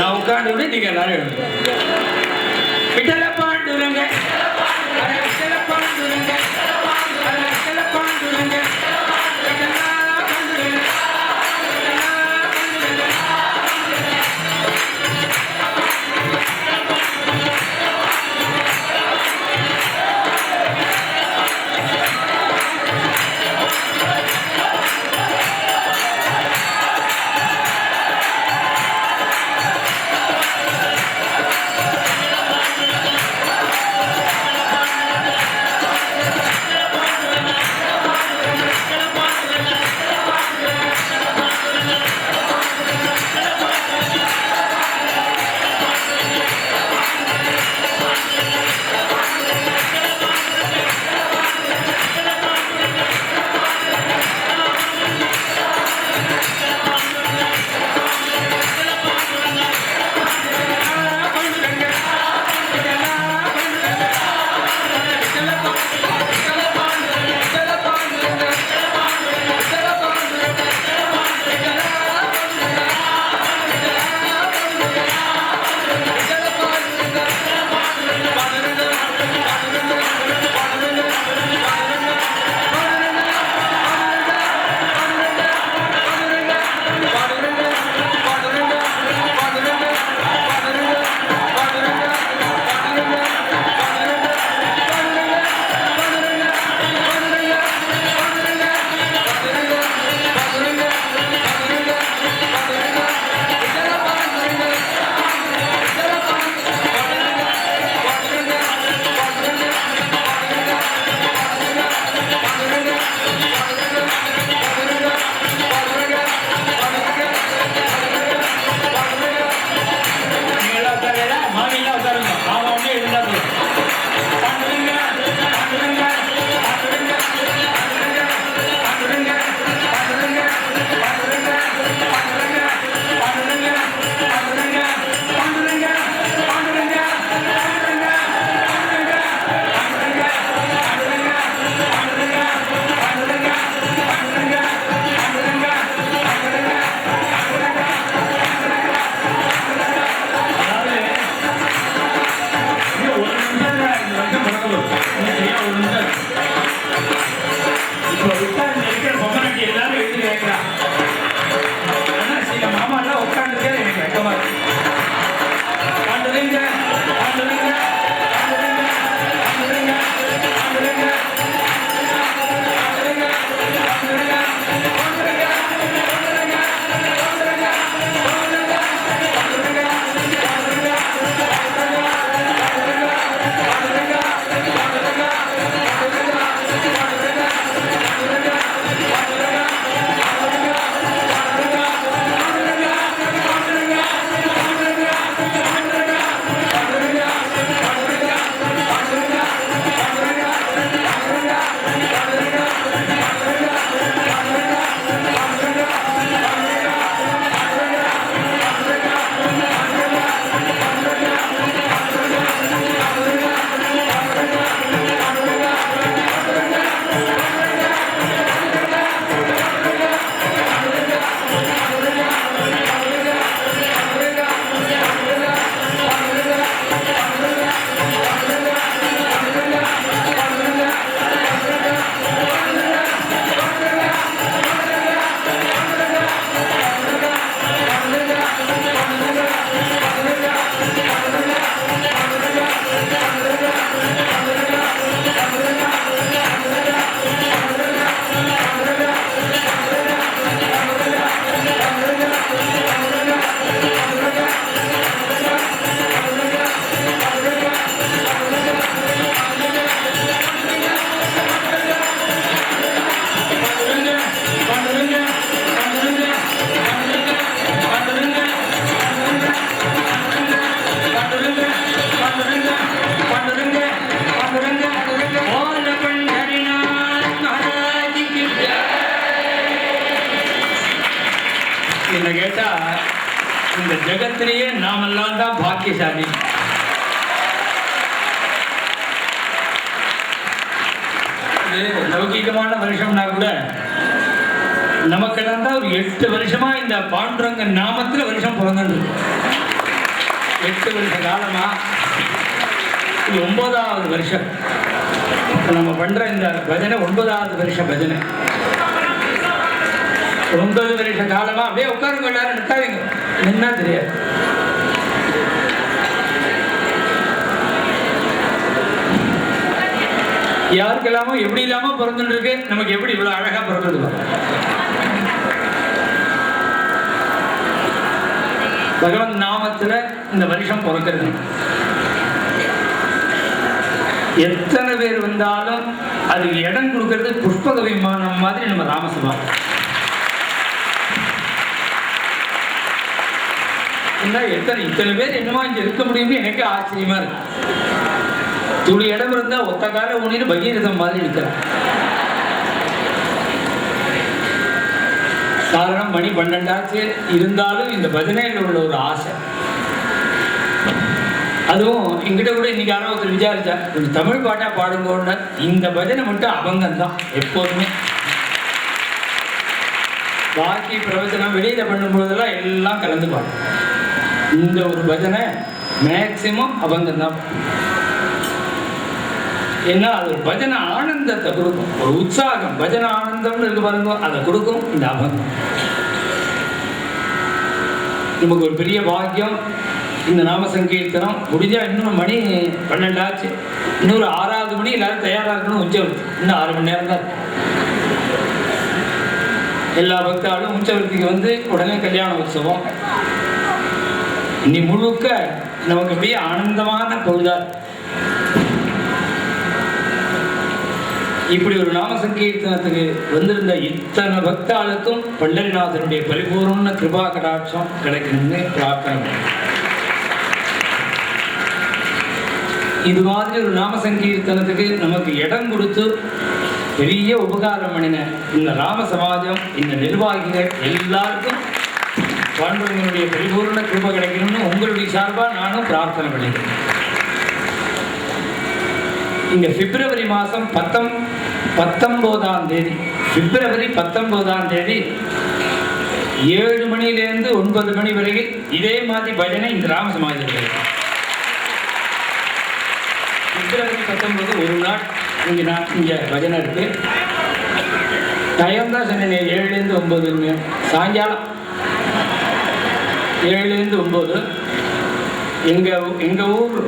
நான் உட்கார்ந்து விட நீங்க எல்லாரும் எழுதுங்க. விட்டல பாண்டுரங்க விட்டல பாண்டுரங்க விட்டல பாண்டுரங்க என்ன கேட்டா இந்த ஜெகத்திலேயே நாமெல்லாம் தான் பாக்கியசாலி. லௌகிகமான வருஷம்னா கூட நமக்கு தான் ஒரு 8 வருஷமா இந்த பாண்டுரங்க நாமத்துல வருஷம் பிறந்து 8 வருஷ காலமா, இது 9வது வருஷம். இப்போ நம்ம பண்ற இந்த பஜனை 9வது வருஷ பஜனை. 9 வருஷ காலமா அப்படியே உட்காருங்க, எல்லாரும் நிற்காதீங்க, என்ன தெரியாது. யாருக்கெல்லாமோ எப்படி இல்லாம பிறந்துட்டு இருக்கு, நமக்கு எப்படி இவ்வளவு அழகா பிறந்தது. பகவன் நாமத்துல இந்த வருஷம் பிறக்கிறது. எத்தனை பேர் வந்தாலும் அதுக்கு இடம் கொடுக்கறது புஷ்பக விமானம் மாதிரி நம்ம ராமசபா. இத்தனை பேர் என்னமா இங்க இருக்க முடியும்னு எனக்கு ஆச்சரியமா இருக்கு. துளி இடம் இருந்தா ஒத்த கால ஊனின்னு பகீரதம் மாதிரி இருக்கிறான். காரணம் மணி 12 ஆச்சு. இருந்தாலும் இந்த பஜனையில் உள்ள ஒரு ஆசை, அதுவும் எங்கிட்ட கூட இன்னைக்கு யாரோ ஒருத்தர் விசாரிச்சா, கொஞ்சம் தமிழ் பாட்டா பாடுங்க. இந்த பஜனை மட்டும் அபங்கம் தான் எப்போதுமே. பாக்கி பிரவச்சனம் வெளியில பண்ணும்போதெல்லாம் எல்லாம் கலந்து பாடும். இந்த ஒரு பஜனை மேக்சிமம் அபங்கம் தான். ஏன்னா அது பஜனை ஆனந்தத்தை கொடுக்கும், ஒரு உற்சாகம். பஜனை ஆனந்தம்னு இருக்கு பாருங்க, அதை கொடுக்கும் இந்த அபங்கம். நமக்கு ஒரு பெரிய பாக்கியம். இந்த நாம சங்கீர்த்தனம் முடிஞ்சா இன்னும் மணி 12 ஆச்சு. இன்னொரு 6வது மணி எல்லாரும் தயாரா இருக்கணும். உச்சவர்த்தி இன்னும் 6 மணி நேரம் தான். எல்லா பக்தாலும் உச்சவர்த்திக்கு வந்து உடனே கல்யாண உற்சவம். இன்னி முழுக்க நமக்கு அப்படியே ஆனந்தமான பொழுதா. இப்படி ஒரு நாம சங்கீர்த்தனத்துக்கு வந்திருந்த இத்தனை பக்தாளுக்கும் பண்டரிநாதனுடைய பரிபூர்ண கிருபா கடாட்சம் கிடைக்கணும்னு பிரார்த்தனை. இது மாதிரி ஒரு நாம சங்கீர்த்தனத்துக்கு நமக்கு இடம் கொடுத்து பெரிய உபகாரம் பண்ணின இந்த ராம சமாஜம், இந்த நிர்வாகிகள் எல்லாருக்கும் பாண்டவர்களுடைய பரிபூர்ண கிருபை கிடைக்கணும்னு உங்களுடைய சார்பா நானும் பிரார்த்தனை பண்ணிக்கிறேன். இங்க பிப்ரவரி மாதம் 19ஆம் தேதி, பிப்ரவரி 19ஆம் தேதி 7 மணியிலிருந்து 9 மணி வரையில் இதே மாதிரி பஜனை இந்த ராம சமாஜத்தில். பிப்ரவரி 19 ஒரு நாள் இங்கே பஜனை இருக்கு. டைம் தான் சொன்னேன், 7லேருந்து 9 சாயங்காலம் 7லேருந்து 9. எங்கள் ஊர்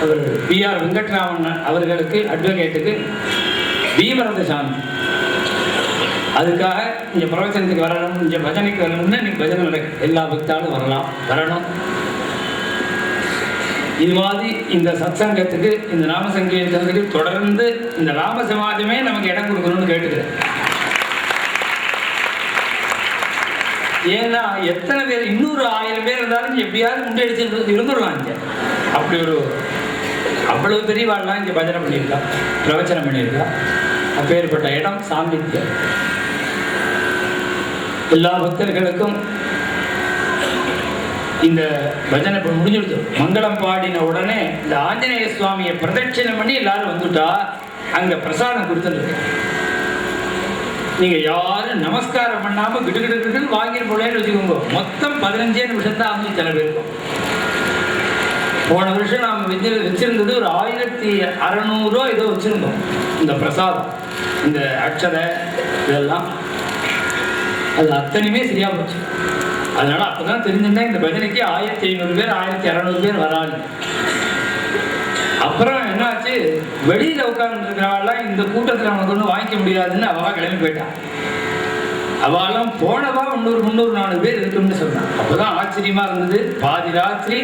அவர் B.R. வெங்கட்ராமன் அவர்களுக்கு, அட்வொகேட்டுக்கு பீமரத சாமி, அதுக்காக இங்கே பிரவச்சனத்துக்கு வரணும், இங்கே பஜனைக்கு வரணும்னு இன்னைக்கு பஜனை நடக்கு. எல்லா பக்தாலும் வரணும். இது மாதிரி இந்த சத்சங்கத்துக்கு, இந்த நாம சங்கீர்த்தனத்துக்கு தொடர்ந்து இந்த ராம சமாஜமே நமக்கு இடம் கொடுக்கணும்னு கேட்டுக்கிறேன். ஏன்னா எத்தனை பேர், இன்னொரு 1000 பேர் இருந்தாலும் எப்படியாவது முன்னெடுத்து இருந்துடலாம். இங்கே அப்படி ஒரு அவ்வளவு பெரியவாள்லாம் இங்கே பஜனை பண்ணியிருக்கா, பிரவச்சனம் பண்ணியிருக்கா. அப்பேற்பட்ட இடம் சாந்தித்யம். எல்லா பக்தர்களுக்கும் இந்த பஜனை இப்போ முடிஞ்சுடுது. மங்களம் பாடின உடனே இந்த ஆஞ்சநேய சுவாமியை பிரதட்சிணம் பண்ணி எல்லாரும் வந்துட்டா அங்கே பிரசாதம் கொடுத்துருக்கு. நீங்கள் யாரும் நமஸ்காரம் பண்ணாமல் கிட்டு வாங்கிட்டு போலேன்னு வச்சுக்கோங்க. மொத்தம் 15 நிமிஷம் தான் வந்து சில பேருக்கும். போன வருஷம் நாம் வச்சிருந்தது ஒரு 1600 ஏதோ வச்சுருந்தோம். இந்த பிரசாதம், இந்த அக்ஷதை இதெல்லாம், அது அத்தனையுமே சரியாக போச்சு. அதனால் அப்போ தான் தெரிஞ்சுட்டேன் இந்த பஜனைக்கு 1500 பேர் 1600 பேர் வராது. அப்புறம் என்னாச்சு, வெளியில் உட்காந்துருக்கிறவாள்லாம் இந்த கூட்டத்தில் நமக்கு ஒன்றும் வாங்கிக்க முடியாதுன்னு அவள் கிளம்பி போயிட்டான். அவளும் போனவா 300-400 பேர் இருக்குன்னு சொன்னான். அப்போ தான் ஆச்சரியமாக இருந்தது. பாதி ராத்திரி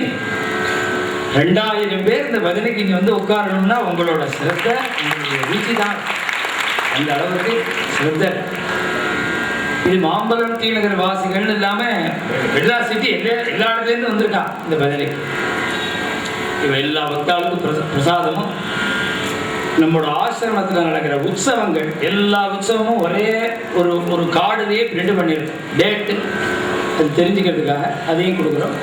2000 பேர் இந்த பஜனைக்கு இங்கே வந்து உட்காரணும்னா உங்களோட சிரத்தை, உங்களுடைய ருச்சி தான். அந்த அளவுக்கு சிரத்தை. இது மாம்பலம் டி நகர் வாசிகள் இல்லாமல் வெள்ளா சிட்டி எல்லா இடத்துலேருந்து வந்திருக்கான் இந்த பஜனைக்கு. இவன் எல்லா பக்தாளுக்கும் பிரசாதமும். நம்மளோட ஆசிரமத்தில் நடக்கிற உற்சவங்கள், எல்லா உற்சவமும் ஒரே ஒரு கார்டுலேயே பிரிண்ட் பண்ணியிருக்கோம், டேட்டு, அது தெரிஞ்சுக்கிறதுக்காக அதையும் கொடுக்குறோம்.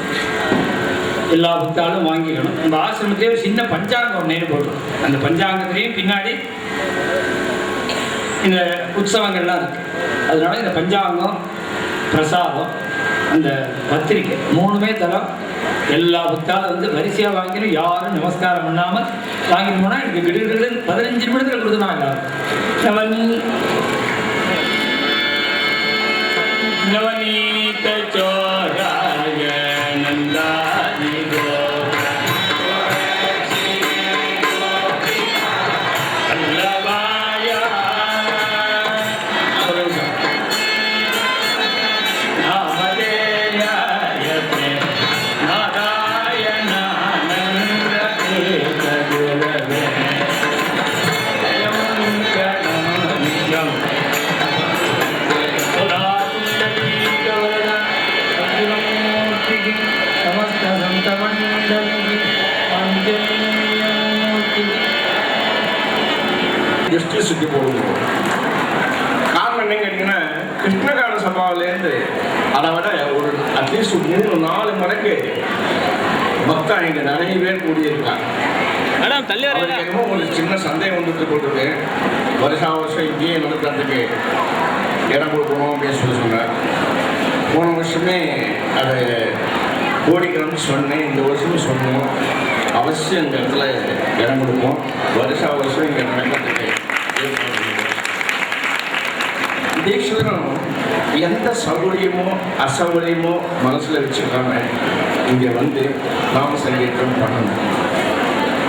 எல்லா பக்தாலும் வாங்கிக்கணும். நம்ம ஆசிரமத்திலே ஒரு சின்ன பஞ்சாங்கம் ஒன்று போடுறோம். அந்த பஞ்சாங்கத்திலையும் பின்னாடி இந்த உற்சவங்கள்லாம் இருக்கு. அதனால இந்த பஞ்சாங்கம், பிரசாதம், அந்த பத்திரிக்கை 3மே தரம். எல்லா புத்தாலும் வந்து வரிசையாக வாங்கிடும், யாரும் நமஸ்காரம் பண்ணாமல் வாங்கிட்டு போனால் எனக்கு கிட்ட 15 நிமிடத்தில் கொடுத்துனாங்க. நவநீத சோராய நந்தாதி திருஷ்டி சுற்றி போடுவோம். காரணம் என்னன்னு கேட்டீங்கன்னா, கிருஷ்ணகார சபாவிலேருந்து அதை விட ஒரு அட்லீஸ்ட் 3-4 மடங்கு பக்தா இங்க நிறைய பேர் கூடியிருக்காங்க. அவருக்கு என்னமோ ஒரு சின்ன சந்தேகம் வந்துட்டு போட்டுருக்கு. வருஷம் இங்கேயே நடத்துறதுக்கு இடம் கொடுக்கணும் அப்படின்னு சொன்னார். போன வருஷமே அதை கோடிக்கணும்னு சொன்னேன், இந்த வருஷமும் சொன்னோம். அவசியம் இந்த இடத்துல இடம் கொடுப்போம். வருஷம் இங்கே நடக்கிறதுக்கு தீட்சிதரும் எந்த சௌகரியமோ அசௌகரியமோ மனசில் வச்சுக்காம இங்கே வந்து நாம சங்கீதம் பண்ணணும்.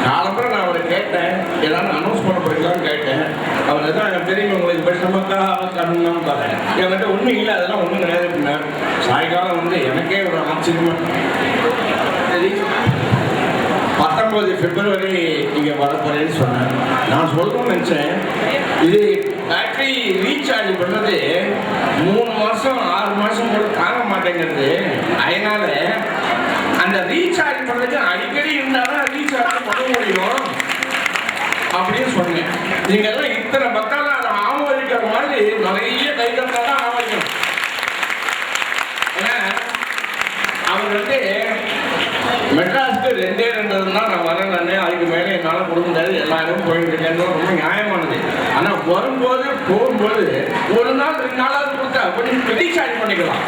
காலம்பரம் நான் அவரை கேட்டேன், ஏதாவது அனௌன்ஸ் பண்ண போறீங்களான்னு கேட்டேன். அவர் எதாவது தெரியும் உங்களுக்கு பேசுறமாக்கா கண்ணு பார்த்தேன். என்கிட்ட ஒன்றும் இல்லை, அதெல்லாம் ஒன்றும் கிடையாது அப்படின்னார். சாயங்காலம் வந்து எனக்கே ஒரு ஆச்சரியமா சரி 19 பிப்ரவரி இங்கே வரப்போறேன்னு சொன்னேன். நான் சொல்லணும்னு நினச்சேன், இது பேட்டரி ரீசார்ஜ் பண்ணுறது 3 மாதம் 6 மாதம் கூட தாங்க மாட்டேங்கிறது. அதனால அந்த ரீசார்ஜ் பண்ணுறது அடிக்கடி இருந்தாலும் ரீசார்ஜ் பண்ண முடியும் அப்படின்னு சொன்னேன். நீங்கள் எல்லாம் இத்தனை பக்கம் அதை ஆமோதிக்கிற மாதிரி நிறைய கைத்தட்டால் தான் ஆமோதிக்கணும். ஏன்னா அவர் வந்து மெட்ராஸுக்கு 2 தான் நான் வரேன். அதுக்கு மேலே என்னால் கொடுக்க முடியாது, எல்லா இடமும் போயிட்டு இருக்கேன்னு ரொம்ப நியாயமானது. ஆனால் வரும்போது போகும்போது 1 நாள் 2 நாளாவது கொடுத்தா அப்படி ரீசார்ஜ் பண்ணிக்கலாம்.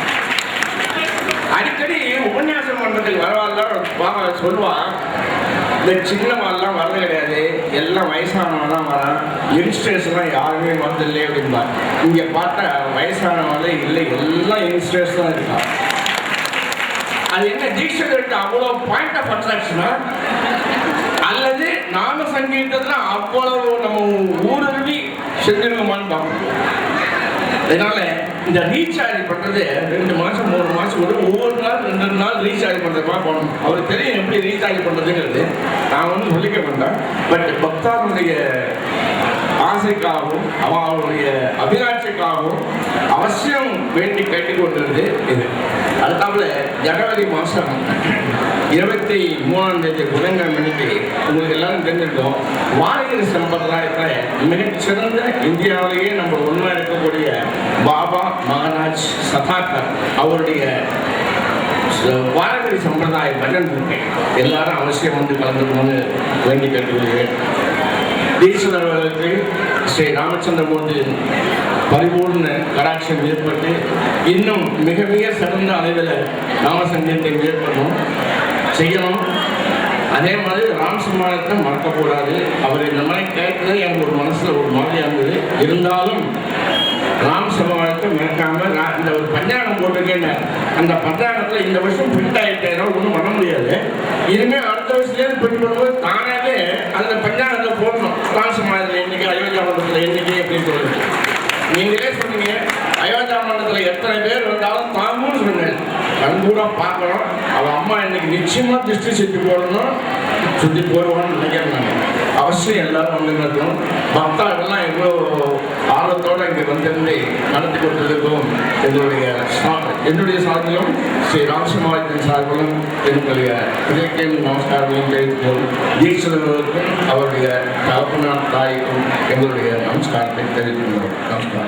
அடிக்கடி உபன்யாசம் பண்ணுறதுக்கு வரவாள்லாம் சொல்லுவான், இந்த சின்னவாள்லாம் வரது கிடையாது, எல்லாம் வயசானவன் தான் வரான், யங்ஸ்டர்ஸ்லாம் யாருமே வரதில்லை அப்படின்பா. இங்கே பார்த்தா வயசானவங்களே இல்லை, எல்லாம் யங்ஸ்டர்ஸ் தான் இருக்கான். அது என்ன தீட்சிதருக்கு அவ்வளோ பாயிண்ட் ஆஃப் அட்ராக்ஷனா, அல்லது நாம சங்கீதத்துல அவ்வளவு நம்ம ஊடுருவி செஞ்சிருக்கோமான்னு பார்க்கணும். அதனால இந்த ரீசார்ஜ் பண்றது 2 மாதம் 3 மாதம் கூட ஒவ்வொரு நாள் 2 நாள் ரீசார்ஜ் பண்றதுமா போகணும். அவருக்கு தெரியும் எப்படி ரீசார்ஜ் பண்றதுங்கிறது. நான் வந்து சொல்லிக்க மாட்டேன். பட் பக்தாருடைய ஆசைக்காகவும் அவருடைய அபிலாட்சிக்காகவும் அவசியம் வேண்டி கேட்டுக்கொண்டிருந்தது இது. அதுக்காக ஜனவரி மாதம் 23ஆம் தேதி புதன்கிழமை அன்னைக்கு உங்களுக்கு எல்லாரும் தெரிஞ்சிருக்கோம், வாரகிரி சம்பிரதாயத்தில் மிகச்சிறந்த இந்தியாவிலேயே நம்ம ஒன்றா இருக்கக்கூடிய பாபா மகாராஜ் சதாகர் அவருடைய வாரகிரி சம்பிரதாய பஜன் இருக்கு. எல்லாரும் அவசியம் வந்து கலந்துக்கணும்னு வேண்டி கேட்டுக்கொள்கிறேன். தீட்சிதர்களுக்கு ஸ்ரீ ராமச்சந்திரமூர்த்தி பரிபூர்ண கடாட்சம் ஏற்பட்டு இன்னும் மிக மிக சிறந்த அளவில் ராமசங்கீதத்தை ஏற்படணும் செய்யணும். அதே மாதிரி ராம் சமாளத்தை மறக்கக்கூடாது. அவர் இந்த மாதிரி கேட்டது எனக்கு ஒரு மனசில் ஒரு மாதிரியாக இருந்தது. இருந்தாலும் ராம் சமாளத்தை மறக்காம நான் இந்த ஒரு பஞ்சாங்கம் போட்டிருக்கேன். அந்த பஞ்சாங்கத்தில் இந்த வருஷம் பிரிண்ட் ஆகிட்டேன்னா ஒன்றும் பண்ண முடியாது. இனிமேல் அடுத்த வருஷத்துலேருந்து பிரிண்ட் பண்ணும்போது தானாகவே அந்த பஞ்சாங்கத்தை போடணும். ராம் சமாளத்தில் இன்னைக்கு அயோத்தியா மண்டலத்தில் இன்னைக்கு அப்படின்னு சொல்லுது. நீங்களே சொன்னீங்க, அயோத்தியா மண்டலத்தில் எத்தனை பேர் வந்தாலும் தாமும் சொன்னேன், கண்கூட பார்க்கணும். அவன் அம்மா இன்னைக்கு நிச்சயமாக திருஷ்டி சுற்றி போடணும், சுற்றி போடுவான்னு நினைக்கிறேன். அவசியம் எல்லாரும் வந்து இருக்கணும். பக்தாக்கள்லாம் எவ்வளோ ஆர்வத்தோடு இங்கே வந்திருந்து நடத்தி கொடுத்ததுக்கும் என்னுடைய சார்பிலும் ஸ்ரீ ராமசமாஜத்தின் சார்பிலும் என்னுடைய இதற்கும் நமஸ்காரங்களையும் தெரிவித்துக் தீட்சிதர்களுக்கும் அவருடைய தகப்பனார் தாய்க்கும் எங்களுடைய நமஸ்காரத்தை தெரிவித்துள்ளோம். நமஸ்காரம்.